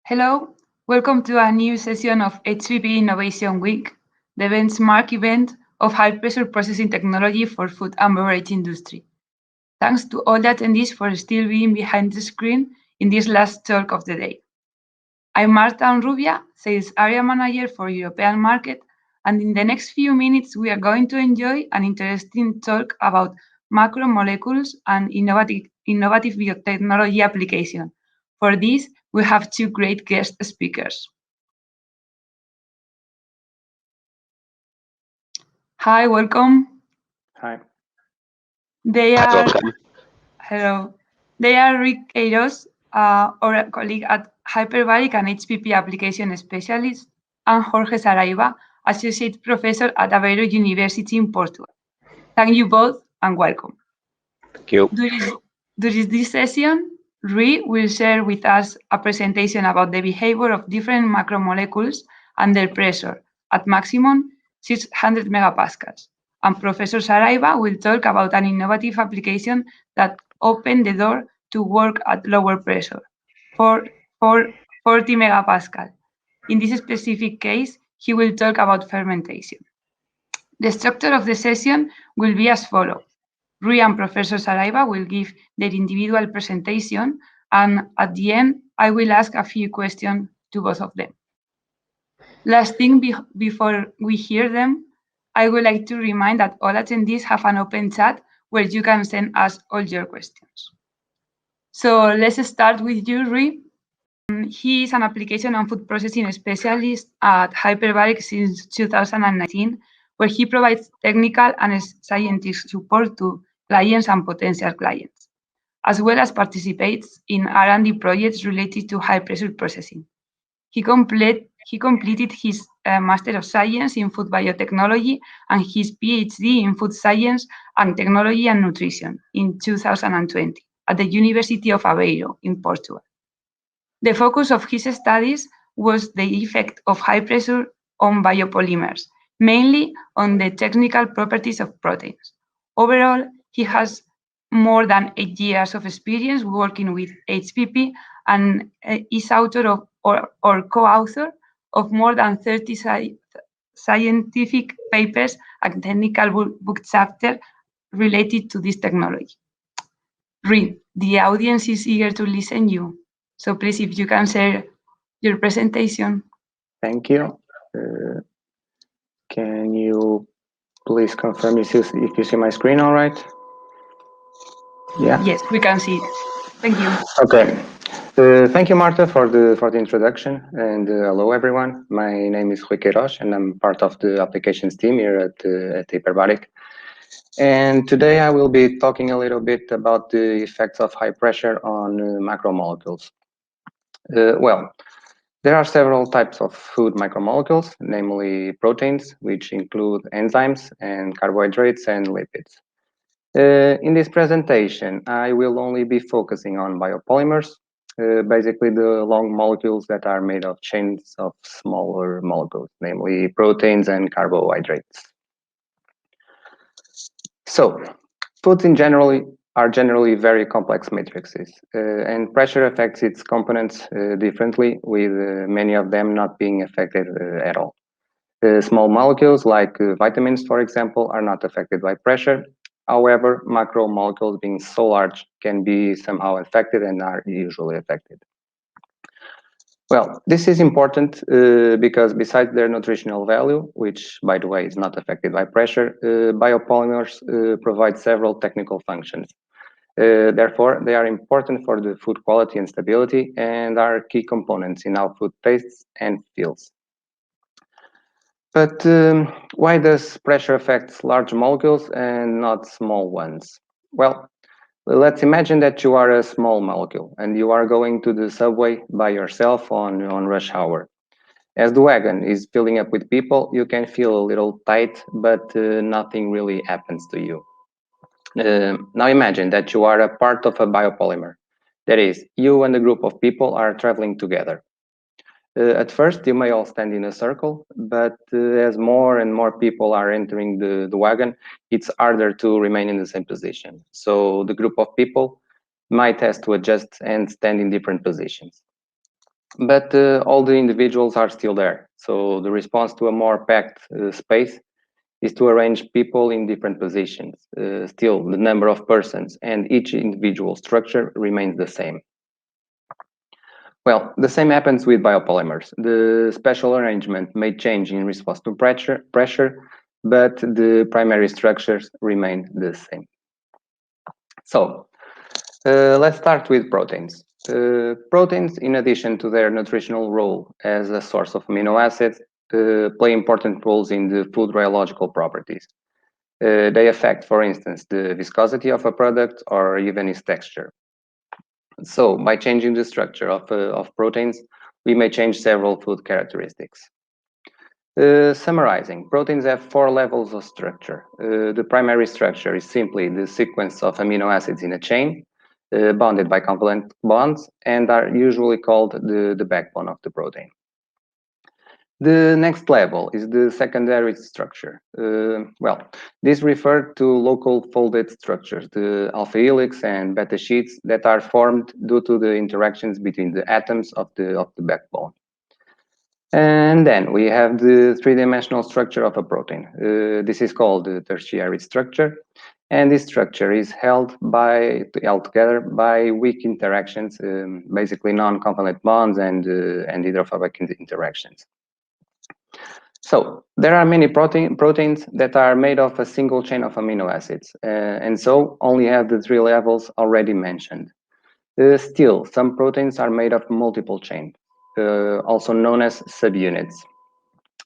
Hello, welcome to a new session of HPP Innovation Week, the benchmark event of high-pressure processing technology for food and beverage industry. Thanks to all the attendees for still being behind the screen in this last talk of the day. I'm Marta Onrubia, Sales Area Manager for European Market, and in the next few minutes we are going to enjoy an interesting talk about macromolecules and innovative biotechnology application. For this, we have two great guest speakers. Hi, welcome. Hi. Hello. They are Rick Queiroz, our colleague at Hyperbaric and HPP application specialist, and Jorge Saraiva, associate professor at Aveiro University in Portugal. Thank you both and welcome. Thank you. During this session, Rui will share with us a presentation about the behavior of different macromolecules under pressure at maximum 600 megapascals. And Professor Saraiva will talk about an innovative application that opened the door to work at lower pressure, for 40 megapascal. In this specific case, he will talk about fermentation. The structure of the session will be as follows. Rui and Professor Saraiva will give their individual presentation, and at the end, I will ask a few questions to both of them. Last thing before we hear them, I would like to remind that all attendees have an open chat where you can send us all your questions. So let's start with you, Rui. He is an application and food processing specialist at Hyperbaric since 2019, where he provides technical and scientific support to clients and potential clients, as well as participates in R&D projects related to high-pressure processing. He completed his Master of Science in Food Biotechnology and his PhD in Food Science and Technology and Nutrition in 2020 at the University of Aveiro in Portugal. The focus of his studies was the effect of high pressure on biopolymers, mainly on the technical properties of proteins. Overall, he has more than 8 years of experience working with HPP and is author of or co-author of more than 30 scientific papers and technical book chapters related to this technology. Rui, the audience is eager to listen to you. So please, if you can share your presentation. Thank you. Can you please confirm if you see my screen all right? Yeah. Yes, we can see it. Thank you. Okay. Thank you, Marta, for the introduction, and hello everyone. My name is Rui Queiroz, and I'm part of the applications team here at Hyperbaric. And today I will be talking a little bit about the effects of high pressure on macromolecules. Well, there are several types of food macromolecules, namely proteins, which include enzymes, and carbohydrates and lipids. In this presentation, I will only be focusing on biopolymers, basically the long molecules that are made of chains of smaller molecules, namely proteins and carbohydrates. So, foods are generally very complex matrices, and pressure affects its components differently, with many of them not being affected at all. Small molecules like vitamins, for example, are not affected by pressure. However, macromolecules being so large can be somehow affected and are usually affected. Well, this is important because besides their nutritional value, which by the way is not affected by pressure, biopolymers provide several technical functions. Therefore, they are important for the food quality and stability and are key components in how food tastes and feels. But why does pressure affect large molecules and not small ones? Well, let's imagine that you are a small molecule and you are going to the subway by yourself on rush hour. As the wagon is filling up with people, you can feel a little tight, but nothing really happens to you. Now imagine that you are a part of a biopolymer. That is, you and a group of people are traveling together. At first, you may all stand in a circle, but as more and more people are entering the wagon, it's harder to remain in the same position. So the group of people might have to adjust and stand in different positions. but all the individuals are still there. So the response to a more packed space is to arrange people in different positions. Still, the number of persons and each individual structure remains the same. Well, the same happens with biopolymers. The special arrangement may change in response to pressure, but the primary structures remain the same. So, let's start with proteins. Proteins, in addition to their nutritional role as a source of amino acids, play important roles in the food biological properties. They affect, for instance, the viscosity of a product or even its texture. So, by changing the structure of proteins, we may change several food characteristics. Summarizing, proteins have 4 levels of structure. The primary structure is simply the sequence of amino acids in a chain, bonded by covalent bonds, and are usually called the backbone of the protein. The next level is the secondary structure. Well, this refers to local folded structures, the alpha helix and beta sheets that are formed due to the interactions between the atoms of the backbone. And then we have the three-dimensional structure of a protein. This is called the tertiary structure, and this structure is held together by weak interactions, basically non-covalent bonds and hydrophobic interactions. So there are many proteins that are made of a single chain of amino acids, and so only have the 3 levels already mentioned. Still, some proteins are made of multiple chains, also known as subunits.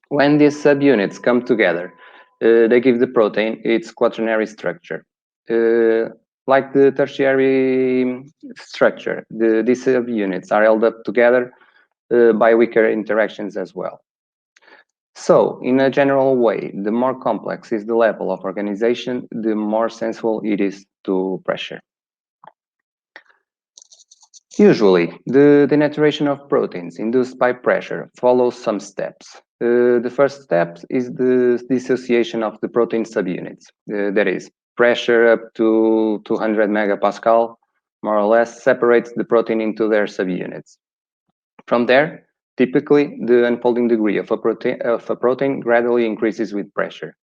When these subunits come together, they give the protein its quaternary structure. Like the tertiary structure, these subunits are held up together by weaker interactions as well. So, in a general way, the more complex is the level of organization, the more sensible it is to pressure. Usually, the denaturation of proteins induced by pressure follows some steps. The first step is the dissociation of the protein subunits. That is, pressure up to 200 megapascal, more or less, separates the protein into their subunits. From there, typically, the unfolding degree of a protein gradually increases with pressure.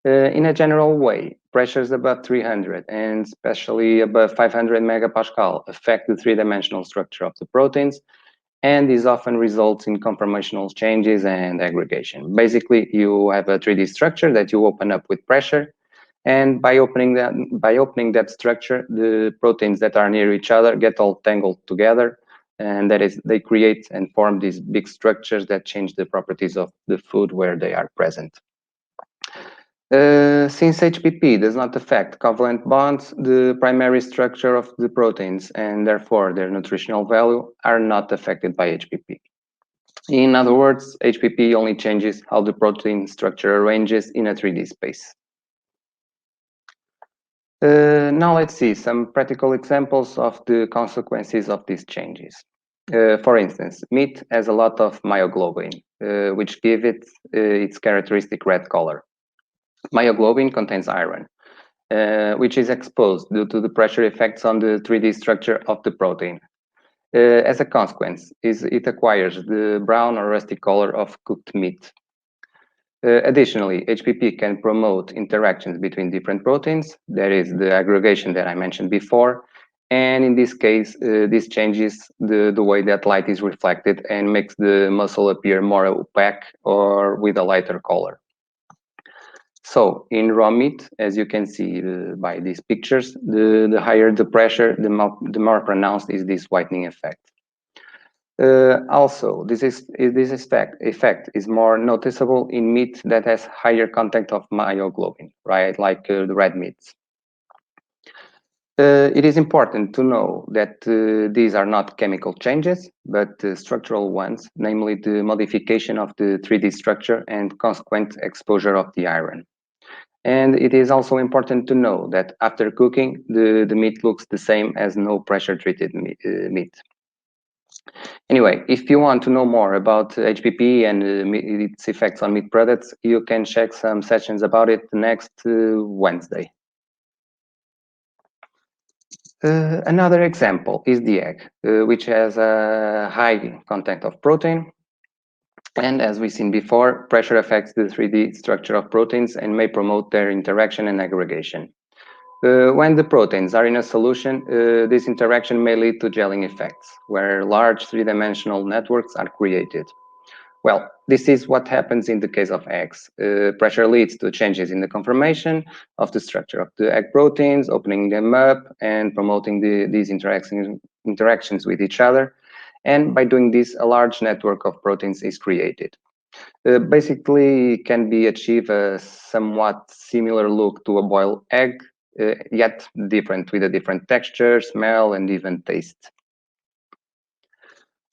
In a general way, pressures above 300 and especially above 500 megapascal affect the three-dimensional structure of the proteins, and this often results in conformational changes and aggregation. Basically, you have a 3D structure that you open up with pressure, and by opening that structure, the proteins that are near each other get all tangled together, and that is, they create and form these big structures that change the properties of the food where they are present. Since HPP does not affect covalent bonds, the primary structure of the proteins and therefore their nutritional value are not affected by HPP. In other words, HPP only changes how the protein structure arranges in a 3D space. Now let's see some practical examples of the consequences of these changes. For instance, meat has a lot of myoglobin, which give it its characteristic red color. Myoglobin contains iron, which is exposed due to the pressure effects on the 3D structure of the protein. As a consequence, it acquires the brown or rusty color of cooked meat. Additionally, HPP can promote interactions between different proteins. That is the aggregation that I mentioned before. And in this case, this changes the way that light is reflected and makes the muscle appear more opaque or with a lighter color. So in raw meat, as you can see by these pictures, the higher the pressure, the more pronounced is this whitening effect. Also, this effect is more noticeable in meat that has higher content of myoglobin, right? Like the red meats. It is important to know that these are not chemical changes, but structural ones, namely the modification of the 3D structure and consequent exposure of the iron. And it is also important to know that after cooking, the meat looks the same as no pressure treated meat. Anyway, if you want to know more about HPP and its effects on meat products, you can check some sessions about it next Wednesday. Another example is the egg, which has a high content of protein. And as we've seen before, pressure affects the 3D structure of proteins and may promote their interaction and aggregation. When the proteins are in a solution, this interaction may lead to gelling effects, where large three-dimensional networks are created. Well, this is what happens in the case of eggs. Pressure leads to changes in the conformation of the structure of the egg proteins, opening them up and promoting these interactions with each other. And by doing this, a large network of proteins is created. Basically, can be achieved a somewhat similar look to a boiled egg, yet different, with a different texture, smell, and even taste.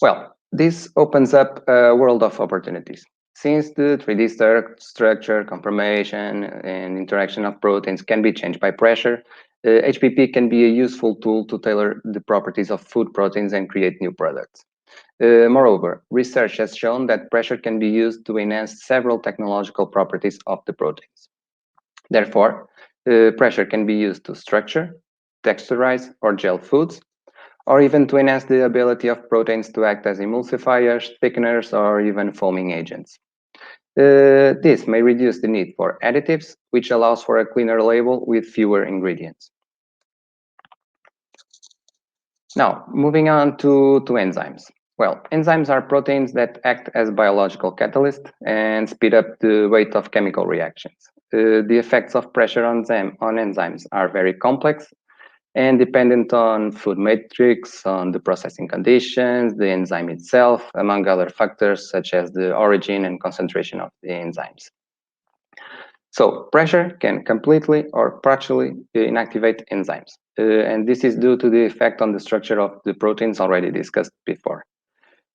Well, this opens up a world of opportunities. Since the 3D structure, conformation, and interaction of proteins can be changed by pressure, HPP can be a useful tool to tailor the properties of food proteins and create new products. Moreover, research has shown that pressure can be used to enhance several technological properties of the proteins. Therefore, pressure can be used to structure, texturize, or gel foods, or even to enhance the ability of proteins to act as emulsifiers, thickeners, or even foaming agents. This may reduce the need for additives, which allows for a cleaner label with fewer ingredients. Now, moving on to enzymes. Well, enzymes are proteins that act as biological catalysts and speed up the rate of chemical reactions. The effects of pressure on enzymes are very complex and dependent on food matrix, on the processing conditions, the enzyme itself, among other factors such as the origin and concentration of the enzymes. So pressure can completely or partially inactivate enzymes, and this is due to the effect on the structure of the proteins already discussed before.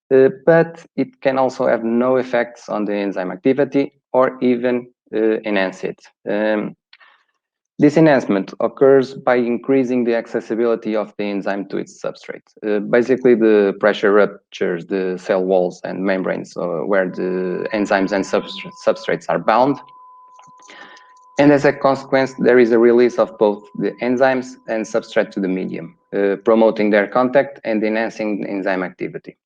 But it can also have no effects on the enzyme activity or even enhance it. This enhancement occurs by increasing the accessibility of the enzyme to its substrate. Basically, the pressure ruptures the cell walls and membranes where the enzymes and substrates are bound. And as a consequence, there is a release of both the enzymes and substrate to the medium, promoting their contact and enhancing enzyme activity.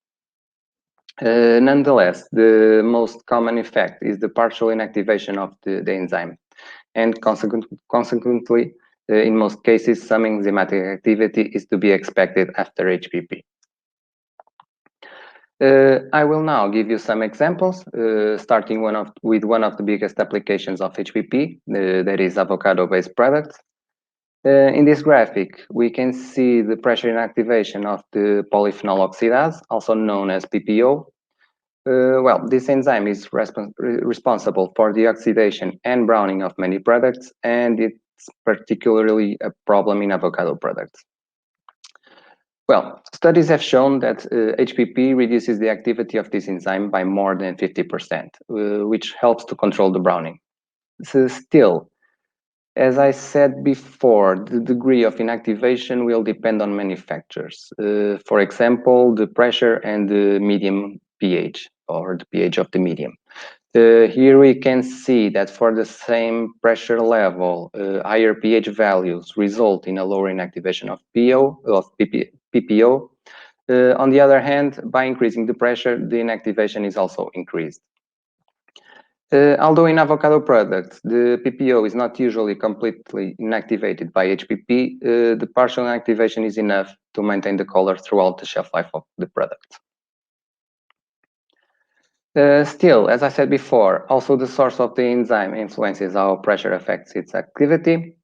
Nonetheless, the most common effect is the partial inactivation of the enzyme, and consequently, in most cases, some enzymatic activity is to be expected after HPP. I will now give you some examples, starting with one of the biggest applications of HPP, that is avocado-based products. In this graphic, we can see the pressure inactivation of the polyphenol oxidase, also known as PPO. Well, this enzyme is responsible for the oxidation and browning of many products, and it's particularly a problem in avocado products. Well, studies have shown that HPP reduces the activity of this enzyme by more than 50%, which helps to control the browning. So still, as I said before, the degree of inactivation will depend on many factors. For example, the pressure and the medium pH, or the pH of the medium. Here we can see that for the same pressure level, higher pH values result in a lower inactivation of PPO. On the other hand, by increasing the pressure, the inactivation is also increased. Although in avocado products, the PPO is not usually completely inactivated by HPP, the partial inactivation is enough to maintain the color throughout the shelf life of the product. Still, as I said before, also the source of the enzyme influences how pressure affects its activity.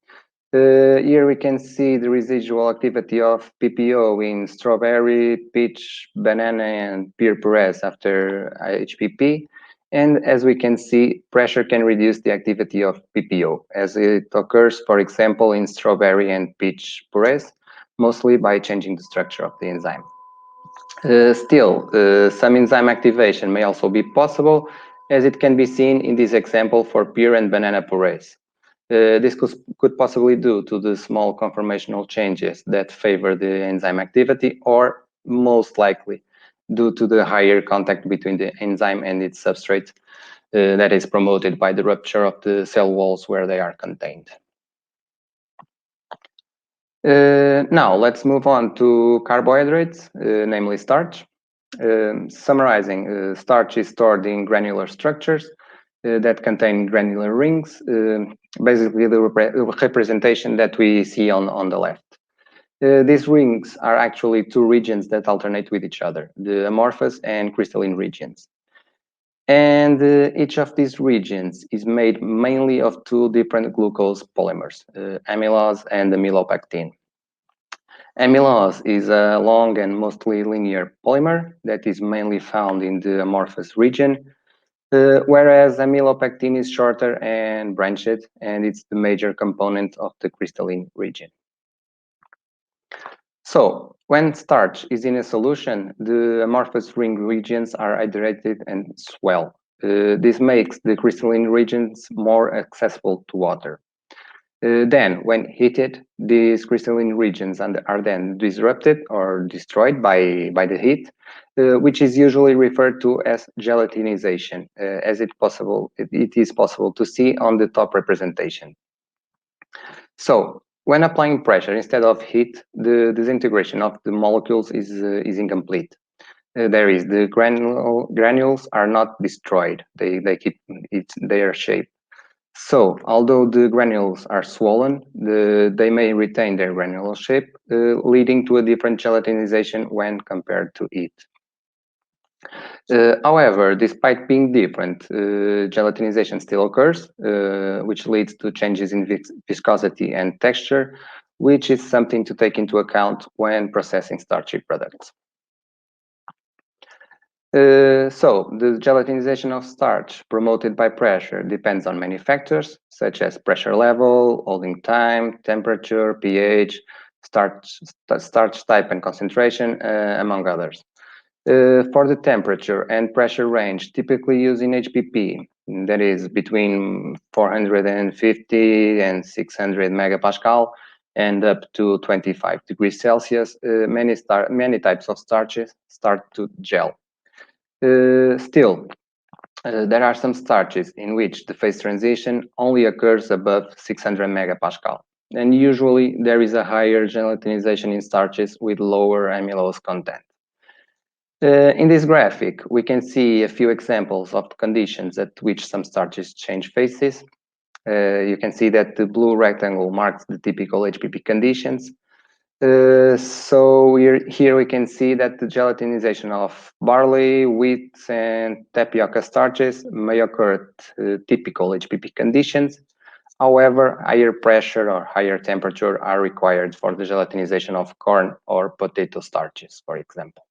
Here we can see the residual activity of PPO in strawberry, peach, banana, and pear purees after HPP. And as we can see, pressure can reduce the activity of PPO, as it occurs, for example, in strawberry and peach purees, mostly by changing the structure of the enzyme. Still, some enzyme activation may also be possible, as it can be seen in this example for pear and banana purees. This could possibly due to the small conformational changes that favor the enzyme activity, or most likely due to the higher contact between the enzyme and its substrate that is promoted by the rupture of the cell walls where they are contained. Now let's move on to carbohydrates, namely starch. Summarizing, starch is stored in granular structures that contain granular rings, basically the representation that we see on the left. These rings are actually two regions that alternate with each other, the amorphous and crystalline regions. And each of these regions is made mainly of two different glucose polymers, amylose and amylopectin. Amylose is a long and mostly linear polymer that is mainly found in the amorphous region, whereas amylopectin is shorter and branched, and it's the major component of the crystalline region. So, when starch is in a solution, the amorphous ring regions are hydrated and swell. This makes the crystalline regions more accessible to water. Then, when heated, these crystalline regions are then disrupted or destroyed by the heat, which is usually referred to as gelatinization, as it is possible to see on the top representation. So, when applying pressure instead of heat, the disintegration of the molecules is incomplete. There is the granules are not destroyed; they keep their shape. So, although the granules are swollen, they may retain their granular shape, leading to a different gelatinization when compared to heat. However, despite being different, gelatinization still occurs, which leads to changes in viscosity and texture, which is something to take into account when processing starchy products. So, the gelatinization of starch promoted by pressure depends on many factors, such as pressure level, holding time, temperature, pH, starch type and concentration, among others. For the temperature and pressure range typically used in HPP, that is between 450 and 600 megapascal and up to 25 degrees Celsius, many types of starches start to gel. Still, there are some starches in which the phase transition only occurs above 600 megapascal. And usually there is a higher gelatinization in starches with lower amylose content. In this graphic, we can see a few examples of the conditions at which some starches change phases. You can see that the blue rectangle marks the typical HPP conditions. So here we can see that the gelatinization of barley, wheat, and tapioca starches may occur at typical HPP conditions. However, higher pressure or higher temperature are required for the gelatinization of corn or potato starches, for example.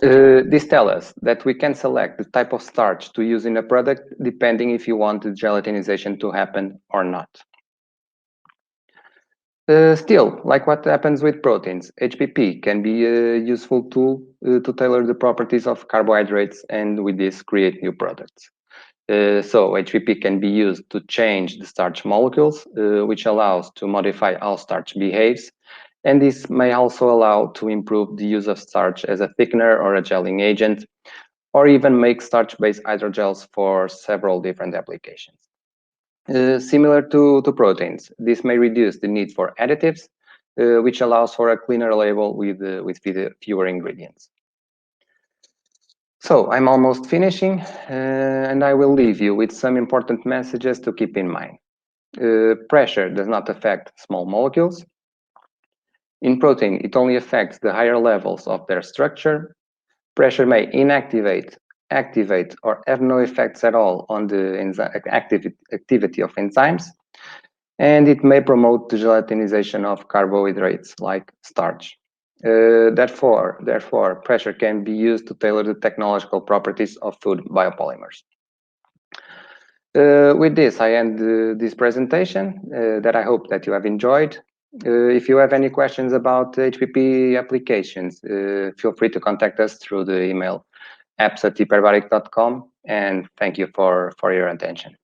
This tells us that we can select the type of starch to use in a product depending if you want the gelatinization to happen or not. Still, like what happens with proteins, HPP can be a useful tool to tailor the properties of carbohydrates and with this create new products. So HPP can be used to change the starch molecules, which allows to modify how starch behaves. And this may also allow to improve the use of starch as a thickener or a gelling agent, or even make starch-based hydrogels for several different applications. Similar to proteins, this may reduce the need for additives, which allows for a cleaner label with fewer ingredients. So I'm almost finishing, and I will leave you with some important messages to keep in mind. Pressure does not affect small molecules. In protein, it only affects the higher levels of their structure. Pressure may inactivate, activate, or have no effects at all on the activity of enzymes, and it may promote the gelatinization of carbohydrates like starch. Therefore, pressure can be used to tailor the technological properties of food biopolymers. With this, I end this presentation that I hope that you have enjoyed. If you have any questions about HPP applications, feel free to contact us through the email apps@hyperbaric.com, and thank you for your attention.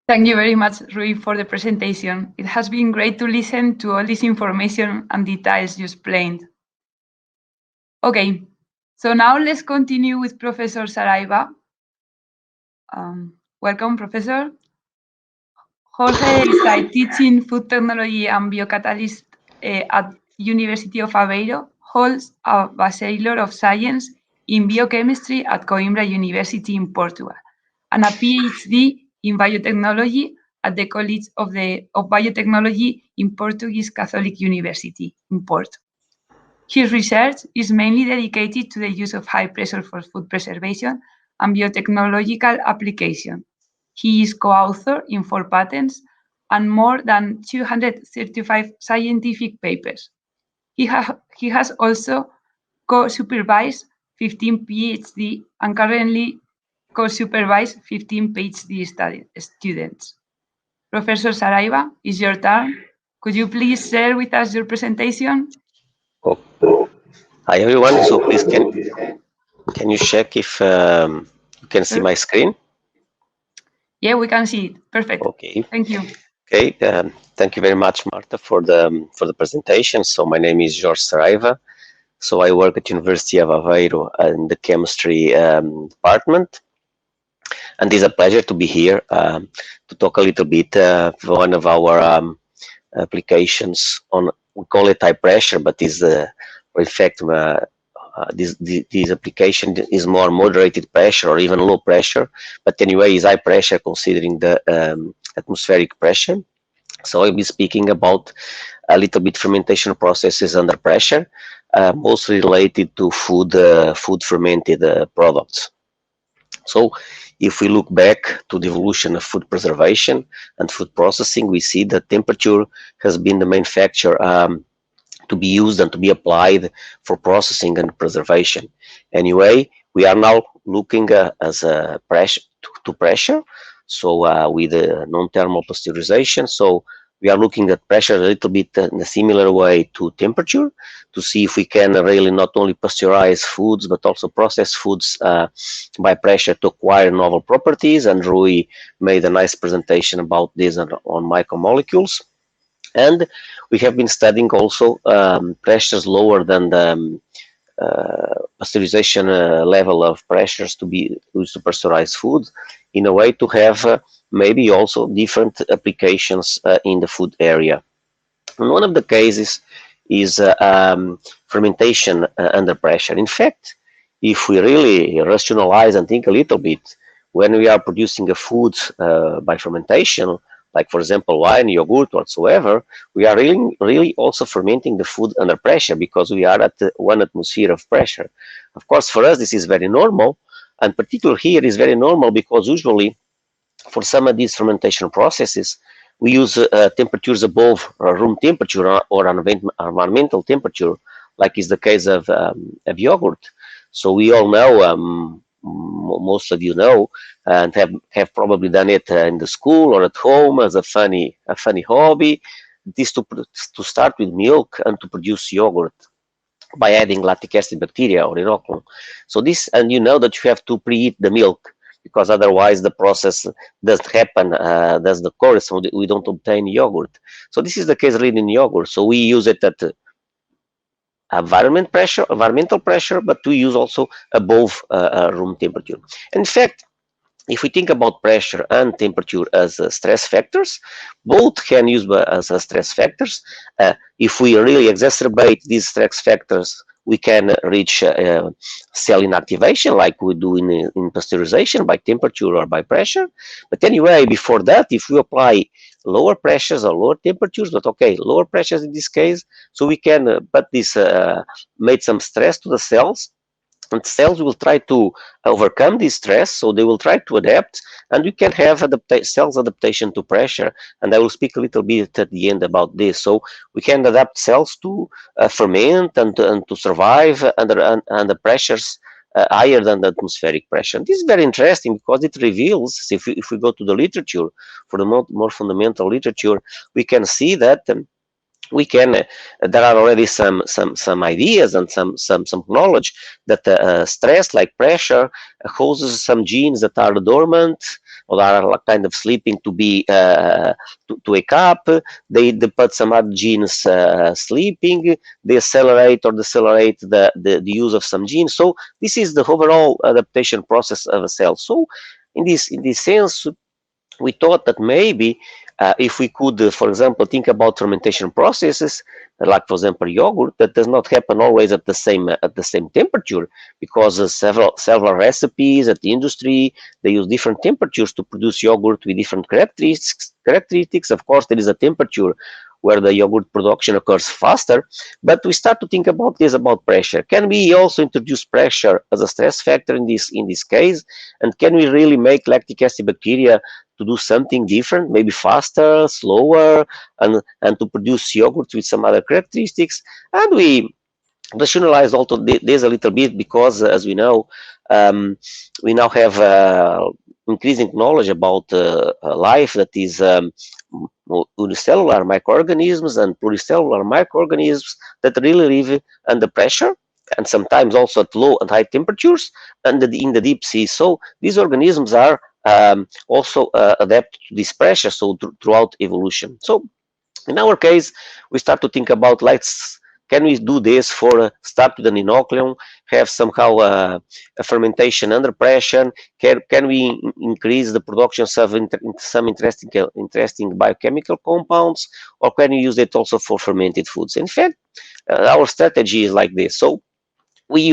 Thank you very much, Rui, for the presentation. It has been great to listen to all this information and details you explained. Okay, so now let's continue with Professor Saraiva. Welcome, Professor. Jorge is teaching food technology and biocatalyst at University of Aveiro, holds a Bachelor of Science in Biochemistry at Coimbra University in Portugal, and a PhD in Biotechnology at the College of Biotechnology in Portuguese Catholic University in Porto. His research is mainly dedicated to the use of high pressure for food preservation and biotechnological application. He is co-author in 4 patents and more than 235 scientific papers. He has also co-supervised 15 PhD and currently co-supervise 15 PhD students. Professor Saraiva, it's your turn. Could you please share with us your presentation? Oh. Hi everyone. So please can you check if you can see my screen? Yeah, we can see it. Perfect. Okay. Thank you. Okay. Thank you very much, Marta, for the presentation. So my name is Jorge Saraiva. So I work at University of Aveiro in the chemistry department, and it's a pleasure to be here to talk a little bit one of our applications on, we call it high pressure, but is in fact this application is more moderated pressure or even low pressure, but anyway is high pressure considering the atmospheric pressure. So I'll be speaking about a little bit fermentation processes under pressure, mostly related to food fermented products. So if we look back to the evolution of food preservation and food processing, we see that temperature has been the main factor to be used and to be applied for processing and preservation. Anyway, we are now looking as a pressure to pressure, so with non-thermal pasteurization. So we are looking at pressure a little bit in a similar way to temperature to see if we can really not only pasteurize foods but also process foods by pressure to acquire novel properties. And Rui made a nice presentation about this on micromolecules. And we have been studying also pressures lower than the pasteurization level of pressures to be used to pasteurize food, in a way to have maybe also different applications in the food area. And one of the cases is fermentation under pressure. In fact, if we really rationalize and think a little bit, when we are producing a food by fermentation, like for example wine, yogurt, whatsoever, we are really also fermenting the food under pressure, because we are at 1 atmosphere of pressure. Of course, for us this is very normal, and particularly here is very normal because usually for some of these fermentation processes we use temperatures above room temperature or environmental temperature, like is the case of yogurt. So we all know, most of you know, and have probably done it in the school or at home as a funny hobby. This to start with milk and to produce yogurt by adding lactic acid bacteria or inoculum. So this, and you know that you have to preheat the milk, because otherwise the process doesn't happen, doesn't occur, so we don't obtain yogurt. So this is the case really in yogurt. So we use it at environmental pressure, but we use also above room temperature. In fact, if we think about pressure and temperature as stress factors, both can use as stress factors. If we really exacerbate these stress factors, we can reach cell inactivation, like we do in pasteurization by temperature or by pressure. But anyway, before that, if we apply lower pressures or lower temperatures, but okay, lower pressures in this case, so we can but this made some stress to the cells, and cells will try to overcome this stress, so they will try to adapt, and we can have cells adaptation to pressure, and I will speak a little bit at the end about this. So we can adapt cells to ferment and to survive under pressures higher than the atmospheric pressure. And this is very interesting because it reveals, if we go to the literature, for the more fundamental literature, we can see that we can there are already some ideas and some knowledge that stress like pressure causes some genes that are dormant or are kind of sleeping to be to wake up. They put some other genes sleeping, they accelerate or decelerate the use of some genes. So this is the overall adaptation process of a cell. So in this sense, we thought that maybe if we could, for example, think about fermentation processes, like for example yogurt, that does not happen always at the same temperature, because several recipes at the industry, they use different temperatures to produce yogurt with different characteristics. Of course, there is a temperature where the yogurt production occurs faster, but we start to think about this, about pressure. Can we also introduce pressure as a stress factor in this case? And can we really make lactic acid bacteria to do something different, maybe faster, slower, and to produce yogurt with some other characteristics? And we rationalized also this a little bit, because as we know, we now have increasing knowledge about life that is unicellular microorganisms and pluricellular microorganisms that really live under pressure, and sometimes also at low and high temperatures and in the deep sea. So these organisms are also adapted to this pressure, so throughout evolution. So in our case, we start to think about, can we do this for start with an inoculum, have somehow a fermentation under pressure? Can we increase the production of some interesting biochemical compounds, or can we use it also for fermented foods? In fact, our strategy is like this. So we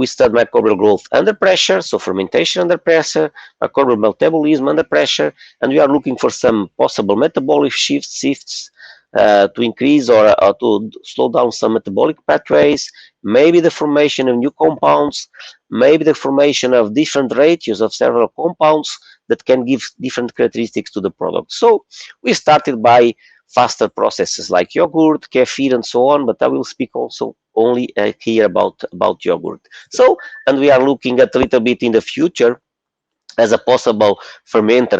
study microbial growth under pressure, so fermentation under pressure, microbial metabolism under pressure, and we are looking for some possible metabolic shifts to increase or to slow down some metabolic pathways, maybe the formation of new compounds, maybe the formation of different ratios of several compounds that can give different characteristics to the product. So we started by faster processes like yogurt, kefir, and so on, but I will speak also only here about yogurt. So, and we are looking at a little bit in the future as a possible fermenter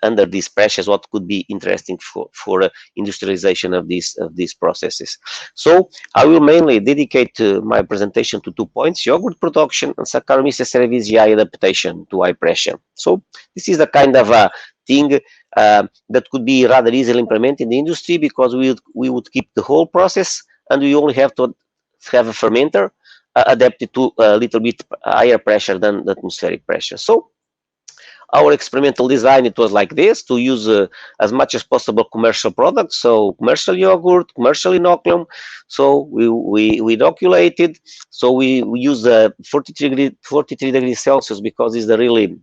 under these pressures, what could be interesting for industrialization of these processes. So I will mainly dedicate my presentation to 2 points: yogurt production and Saccharomyces cerevisiae adaptation to high pressure. So this is the kind of thing that could be rather easily implemented in the industry, because we would keep the whole process, and we only have to have a fermenter adapted to a little bit higher pressure than the atmospheric pressure. So our experimental design, it was like this: to use as much as possible commercial products, so commercial yogurt, commercial inoculum. So we inoculated, so we use 43 degrees Celsius, because it's the really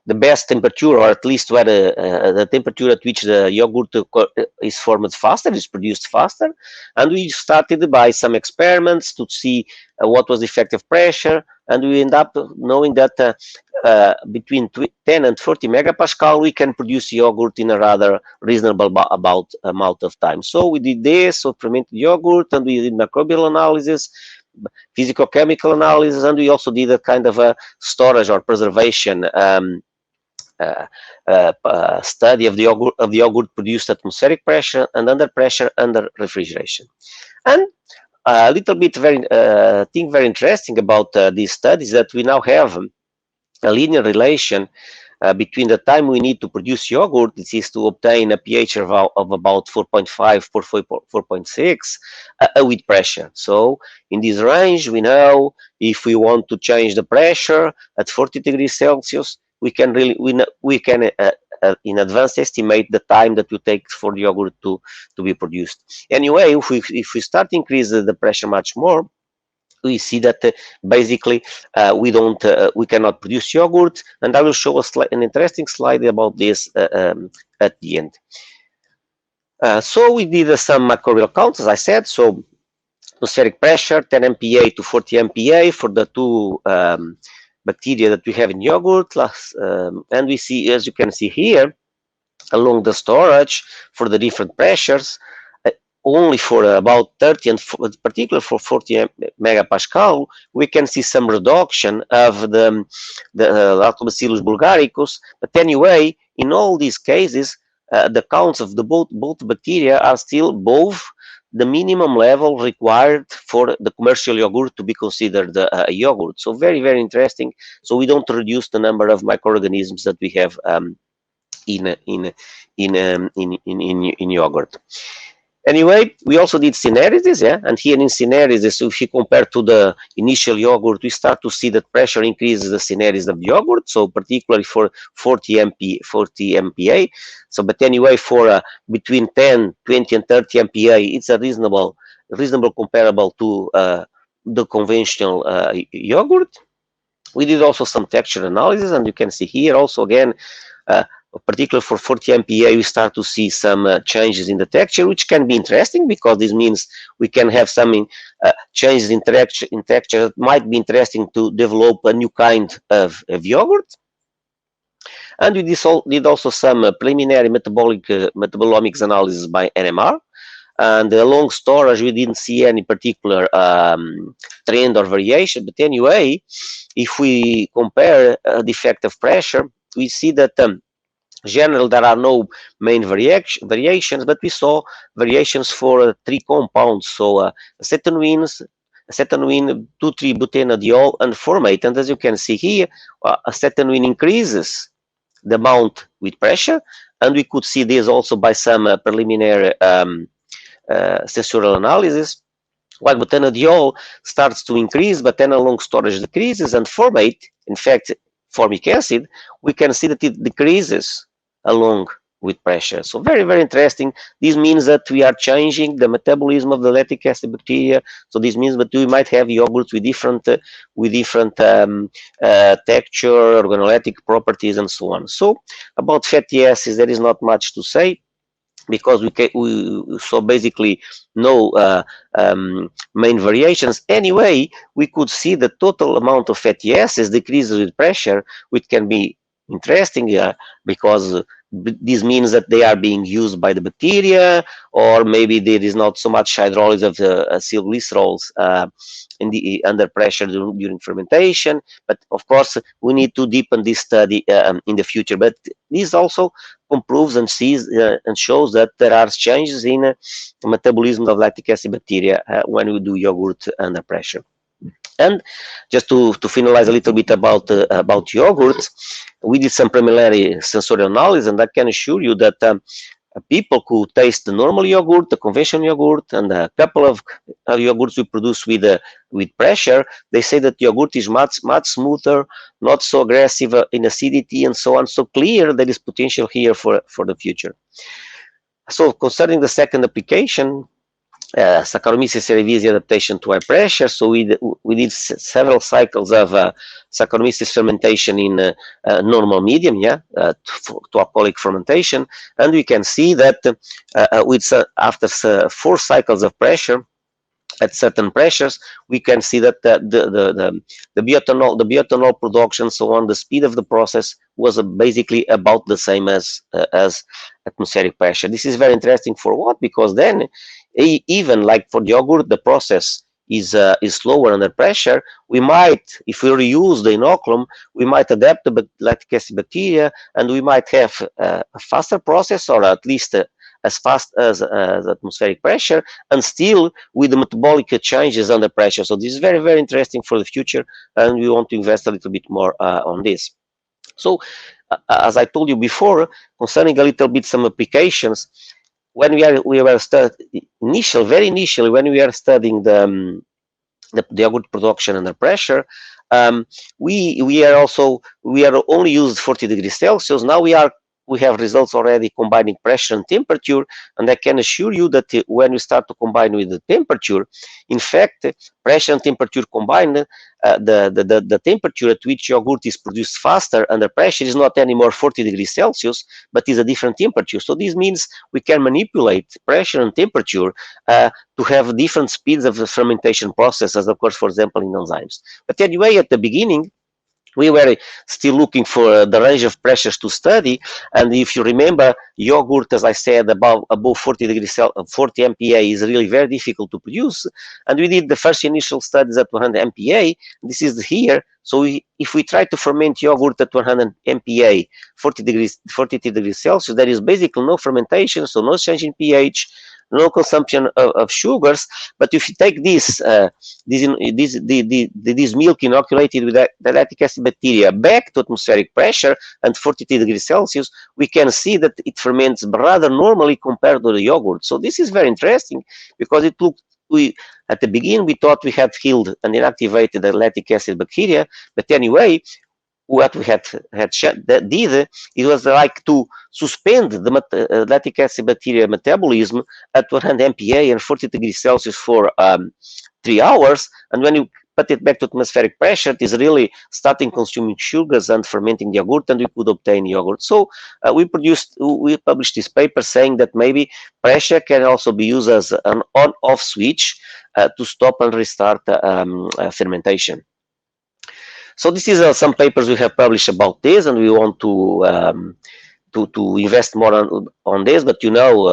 the best temperature, or at least where the temperature at which the yogurt is formed faster, is produced faster. And we started by some experiments to see what was effective pressure, and we end up knowing that between 10 and 40 megapascal we can produce yogurt in a rather reasonable amount of time. So we did this, so fermented yogurt, and we did microbial analysis, physicochemical analysis, and we also did a kind of a storage or preservation study of the yogurt produced at atmospheric pressure and under pressure under refrigeration. And a little bit very interesting about these studies, that we now have a linear relation between the time we need to produce yogurt, this is to obtain a pH of about 4.5, 4.6 with pressure. So in this range, we know if we want to change the pressure at 40 degrees Celsius, we can in advance estimate the time that will take for the yogurt to be produced. Anyway, if we start to increase the pressure much more, we see that basically we cannot produce yogurt, and I will show an interesting slide about this at the end. So we did some microbial counts, as I said. So atmospheric pressure 10 MPa to 40 MPa for the two bacteria that we have in yogurt, and we see, as you can see here, along the storage for the different pressures, only for about 30 and particularly for 40 megapascal, we can see some reduction of the Lactobacillus bulgaricus. But anyway, in all these cases, the counts of both bacteria are still above the minimum level required for the commercial yogurt to be considered a yogurt. So very, very interesting. So we don't reduce the number of microorganisms that we have in yogurt. Anyway, we also did CERISE, yeah, and here in CERISE, so if you compare to the initial yogurt, we start to see that pressure increases the CERISE of the yogurt, so particularly for 40 MPa. So, but anyway, for between 10, 20, and 30 MPa, it's a reasonable comparable to the conventional yogurt. We did also some texture analysis, and you can see here also again, particularly for 40 MPa, we start to see some changes in the texture, which can be interesting because this means we can have some changes in texture that might be interesting to develop a new kind of yogurt. And we did also some preliminary metabolomics analysis by NMR. And along storage, we didn't see any particular trend or variation. But anyway, if we compare the effect of pressure, we see that generally there are no main variations, but we saw variations for 3 compounds. So acetanoine, 2,3-butanediol, and formate. And as you can see here, acetanoine increases the amount with pressure, and we could see this also by some preliminary sensorial analysis, while butanediol starts to increase, but then along storage decreases, and formate, in fact, formic acid, we can see that it decreases along with pressure. So very, very interesting. This means that we are changing the metabolism of the lactic acid bacteria. So this means that we might have yogurts with different texture, organoleptic properties, and so on. So about fatty acids, there is not much to say, because we saw basically no main variations. Anyway, we could see the total amount of fatty acids decreases with pressure, which can be interesting because this means that they are being used by the bacteria, or maybe there is not so much hydrolysis of the acylglycerols under pressure during fermentation. But of course, we need to deepen this study in the future. But this also improves and sees and shows that there are changes in the metabolism of lactic acid bacteria when we do yogurt under pressure. And just to finalize a little bit about yogurt, we did some preliminary sensorial analysis, and I can assure you that people who taste the normal yogurt, the conventional yogurt, and a couple of yogurts we produce with pressure, they say that yogurt is much smoother, not so aggressive in acidity, and so on. So clear there is potential here for the future. So concerning the second application, Saccharomyces cerevisiae adaptation to high pressure. So we did several cycles of Saccharomyces fermentation in normal medium, to alcoholic fermentation, and we can see that after 4 cycles of pressure, at certain pressures, we can see that the bioethanol production, so on, the speed of the process was basically about the same as atmospheric pressure. This is very interesting for what? Because then, even like for the yogurt, the process is slower under pressure. We might, if we reuse the inoculum, we might adapt the lactic acid bacteria, and we might have a faster process, or at least as fast as atmospheric pressure, and still with the metabolic changes under pressure. So this is very, very interesting for the future, and we want to invest a little bit more on this. So as I told you before, concerning a little bit some applications, when we were very initially, when we are studying the yogurt production under pressure, we are only used 40 degrees Celsius. Now we have results already combining pressure and temperature, and I can assure you that when we start to combine with the temperature, in fact, pressure and temperature combined, the temperature at which yogurt is produced faster under pressure is not anymore 40 degrees Celsius, but is a different temperature. So this means we can manipulate pressure and temperature to have different speeds of the fermentation process, as of course, for example, in enzymes. But anyway, at the beginning, we were still looking for the range of pressures to study, and if you remember, yogurt, as I said, above 40 degrees Celsius, 40 MPa is really very difficult to produce, and we did the first initial studies at 100 MPa. This is here. So if we try to ferment yogurt at 100 MPa, 42 degrees Celsius, there is basically no fermentation, so no change in pH, no consumption of sugars. But if you take this milk inoculated with the lactic acid bacteria back to atmospheric pressure and 43 degrees Celsius, we can see that it ferments rather normally compared to the yogurt. So this is very interesting, because it looked, at the beginning we thought we had killed and inactivated the lactic acid bacteria, but anyway, what we had did, it was like to suspend the lactic acid bacteria metabolism at 100 MPa and 40 degrees Celsius for 3 hours, and when you put it back to atmospheric pressure, it is really starting consuming sugars and fermenting the yogurt, and we could obtain yogurt. So we published this paper saying that maybe pressure can also be used as an on-off switch to stop and restart fermentation. So this is some papers we have published about this, and we want to invest more on this. But you know,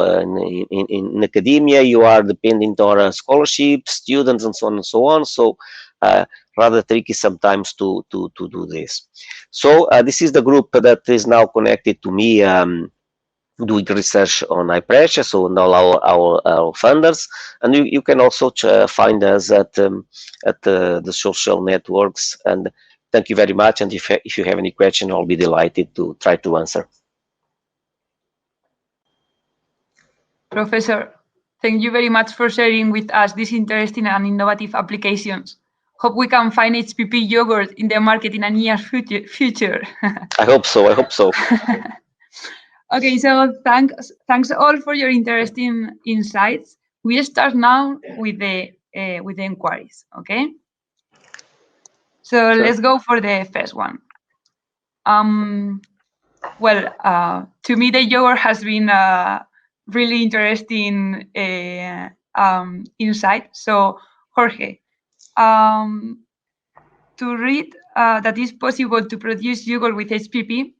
in academia, you are dependent on scholarships, students, and so on and so on. So rather tricky sometimes to do this. So this is the group that is now connected to me, doing research on high pressure. So now our funders, and you can also find us at the social networks. And thank you very much. And if you have any question, I'll be delighted to try to answer. Professor, thank you very much for sharing with us these interesting and innovative applications. Hope we can find HPP yogurt in the market in a near future. I hope so. I hope so. Okay, so thanks all for your interesting insights. We start now with the inquiries. Okay. So sure. Let's go for the first one. Well, to me, the yogurt has been a really interesting insight. So, Jorge, to read that it's possible to produce yogurt with HPP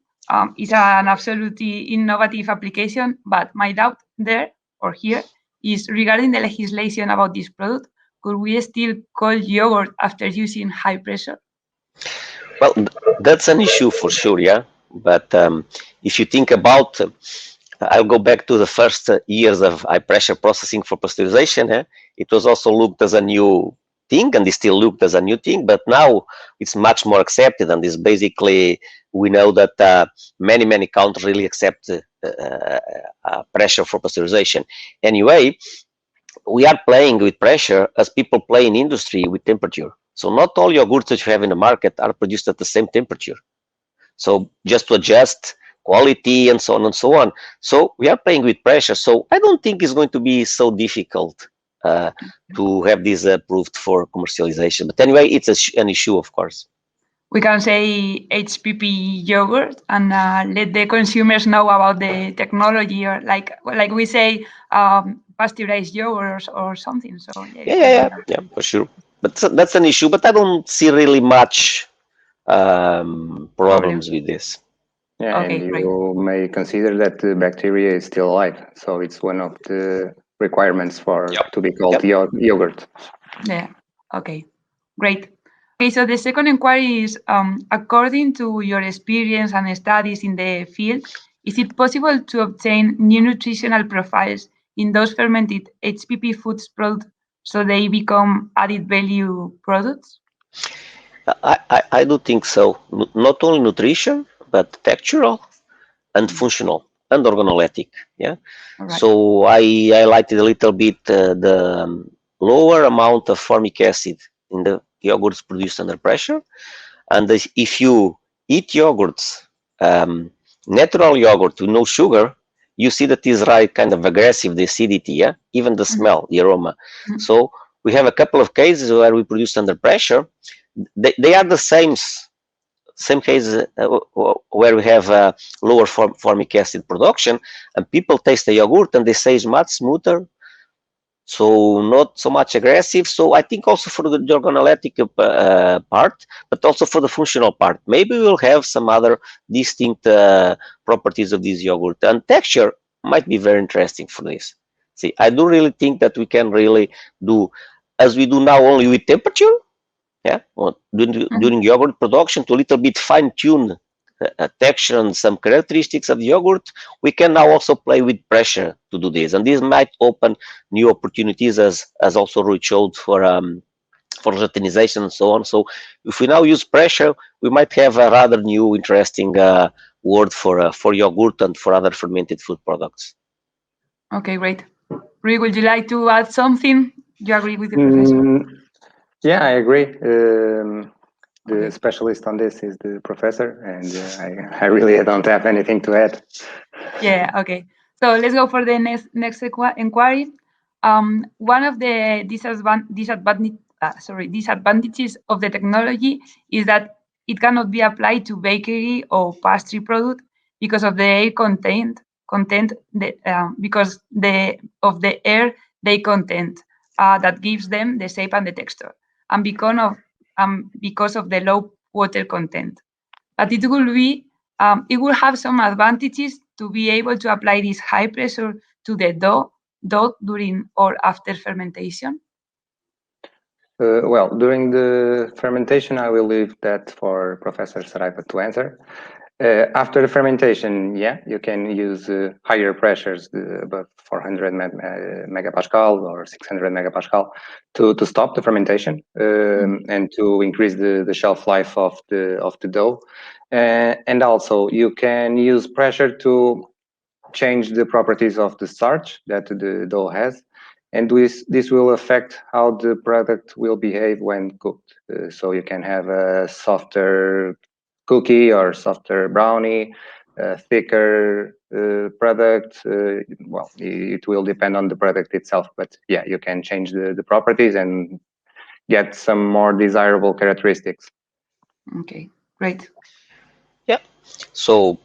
is an absolutely innovative application, but my doubt there or here is regarding the legislation about this product. Could we still call yogurt after using high pressure? Well, that's an issue for sure, yeah. But if you think about, I'll go back to the first years of high pressure processing for pasteurization. It was also looked as a new thing, and it still looked as a new thing, but now it's much more accepted, and it's basically, we know that many countries really accept pressure for pasteurization. Anyway, we are playing with pressure as people play in industry with temperature. So not all yogurts that you have in the market are produced at the same temperature. So just to adjust quality and so on and so on. So we are playing with pressure. So I don't think it's going to be so difficult to have this approved for commercialization. But anyway, it's an issue, of course. We can say HPP yogurt and let the consumers know about the technology, or like we say pasteurized yogurt or something. So yeah, for sure. But that's an issue. But I don't see really much problems with this. Yeah, okay, and you may consider that the bacteria is still alive, so it's one of the requirements for to be called yogurt. Yeah. Okay. Great. Okay. So the second inquiry is, according to your experience and studies in the field, is it possible to obtain new nutritional profiles in those fermented HPP foods products so they become added value products? I do think so. Not only nutrition, but textural and functional and organoleptic. Yeah. Right. So I highlighted a little bit the lower amount of formic acid in the yogurts produced under pressure. And if you eat yogurts, natural yogurt with no sugar, you see that is right kind of aggressive, the acidity, yeah, even the smell, the aroma. So we have a couple of cases where we produce under pressure. They are the same cases where we have lower formic acid production, and people taste the yogurt and they say it's much smoother, so not so much aggressive. So I think also for the organoleptic part, but also for the functional part, maybe we'll have some other distinct properties of this yogurt, and texture might be very interesting for this. See, I do really think that we can really do as we do now, only with temperature. Yeah, during yogurt production, to a little bit fine-tune texture and some characteristics of the yogurt, we can now also play with pressure to do this, and this might open new opportunities, as also Rui showed, for gelatinization and so on. So if we now use pressure, we might have a rather new, interesting word for yogurt and for other fermented food products. Okay, great. Rui, would you like to add something? You agree with the professor? Yeah, I agree. The specialist on this is the professor, and I really don't have anything to add. Yeah, okay. So let's go for the next inquiry. One of the disadvantages of the technology is that it cannot be applied to bakery or pastry product because of the air content because of the air they content that gives them the shape and the texture, and because of the low water content. But it will have some advantages to be able to apply this high pressure to the dough during or after fermentation. Well, during the fermentation, I will leave that for Professor Saraiva to answer. After the fermentation, yeah, you can use higher pressures, above 400 megapascal or 600 megapascal, to stop the fermentation and to increase the shelf life of the dough. And also, you can use pressure to change the properties of the starch that the dough has, and this will affect how the product will behave when cooked. So you can have a softer cookie or softer brownie, thicker product. Well, it will depend on the product itself, but yeah, you can change the properties and get some more desirable characteristics. Okay, great. Yeah. So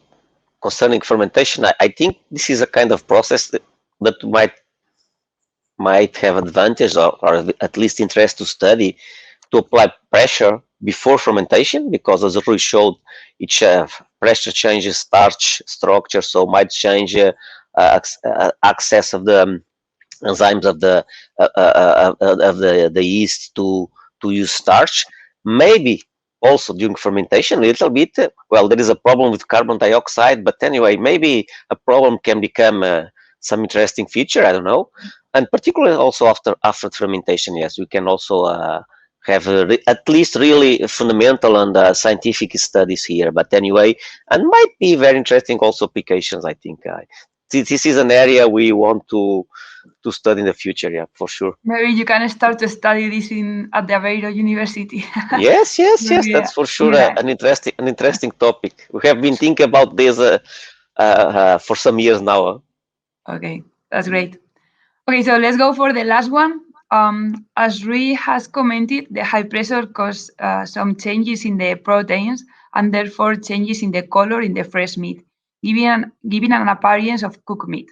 concerning fermentation, I think this is a kind of process that might have advantage or at least interest to study, to apply pressure before fermentation, because as Rui showed, each pressure changes starch structure, so might change access of the enzymes of the yeast to use starch. Maybe also during fermentation a little bit. Well, there is a problem with carbon dioxide, but anyway, maybe a problem can become some interesting feature. I don't know. And particularly also after fermentation, yes, we can also have at least really fundamental and scientific studies here. But anyway, and might be very interesting also applications, I think. This is an area we want to study in the future, yeah, for sure. Maybe you can start to study this at the Aveiro University. Yes, that's for sure an interesting topic. We have been thinking about this for some years now. Okay, that's great. Okay, so let's go for the last one. As Rui has commented, the high pressure causes some changes in the proteins and therefore changes in the color in the fresh meat, giving an appearance of cooked meat.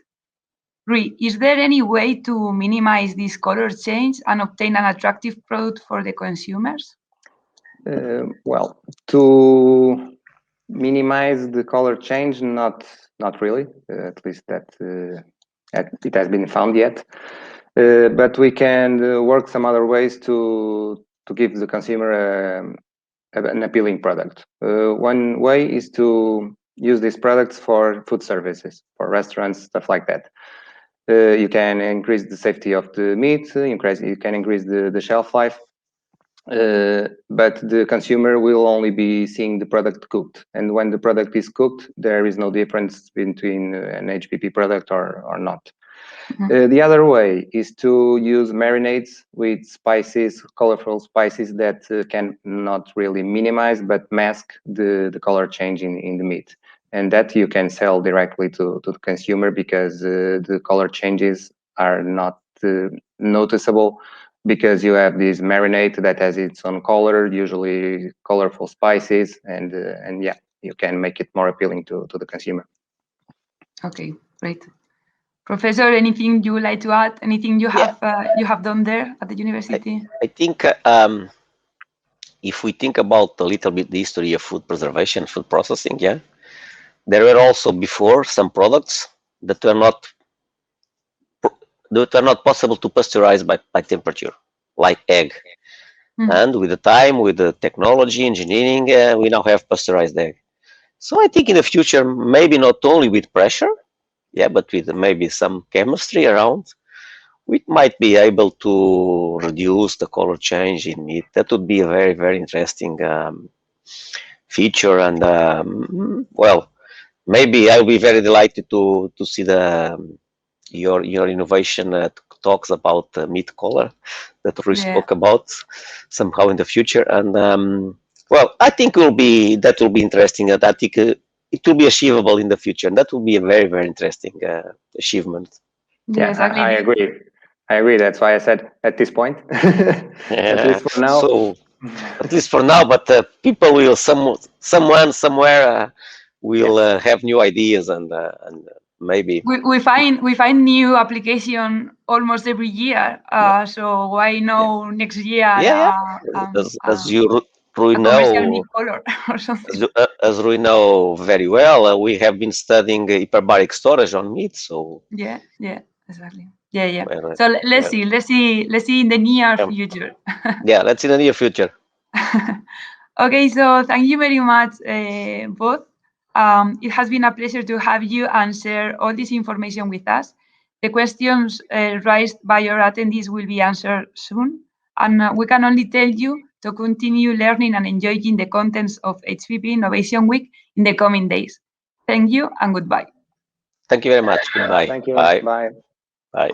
Rui, is there any way to minimize this color change and obtain an attractive product for the consumers? Well, to minimize the color change, not really. At least that it has been found yet. But we can work some other ways to give the consumer an appealing product. One way is to use these products for food services, for restaurants, stuff like that. You can increase the safety of the meat, you can increase the shelf life, but the consumer will only be seeing the product cooked. And when the product is cooked, there is no difference between an HPP product or not. The other way is to use marinades with spices, colorful spices that can not really minimize but mask the color change in the meat. And that you can sell directly to the consumer, because the color changes are not noticeable, because you have this marinade that has its own color, usually colorful spices, and yeah, you can make it more appealing to the consumer. Okay, great. Professor, anything you would like to add? Anything you have done there at the university? I think if we think about a little bit the history of food preservation, food processing, yeah, there were also before some products that were not possible to pasteurize by temperature, like egg. And with the time, with the technology, engineering, we now have pasteurized egg. So I think in the future, maybe not only with pressure, yeah, but with maybe some chemistry around, we might be able to reduce the color change in meat. That would be a very, very interesting feature. And well, maybe I'll be very delighted to see your innovation that talks about meat color that we spoke about somehow in the future. And well, I think that will be interesting. And I think it will be achievable in the future, and that will be a very, very interesting achievement. Yeah, exactly. I agree. I agree. That's why I said at this point. At least for now. So, at least for now, but people will someone somewhere will have new ideas and maybe we find new application almost every year. So why no next year? As you Rui know, as Rui know very well, we have been studying hyperbaric storage on meat. So yeah, exactly. Yeah. So let's see in the near future. Yeah, let's see in the near future. Okay, so thank you very much, both. It has been a pleasure to have you and share all this information with us. The questions raised by your attendees will be answered soon, and we can only tell you to continue learning and enjoying the contents of HPP Innovation Week in the coming days. Thank you and goodbye. Thank you very much. Goodbye. Thank you. Bye. Bye. Bye.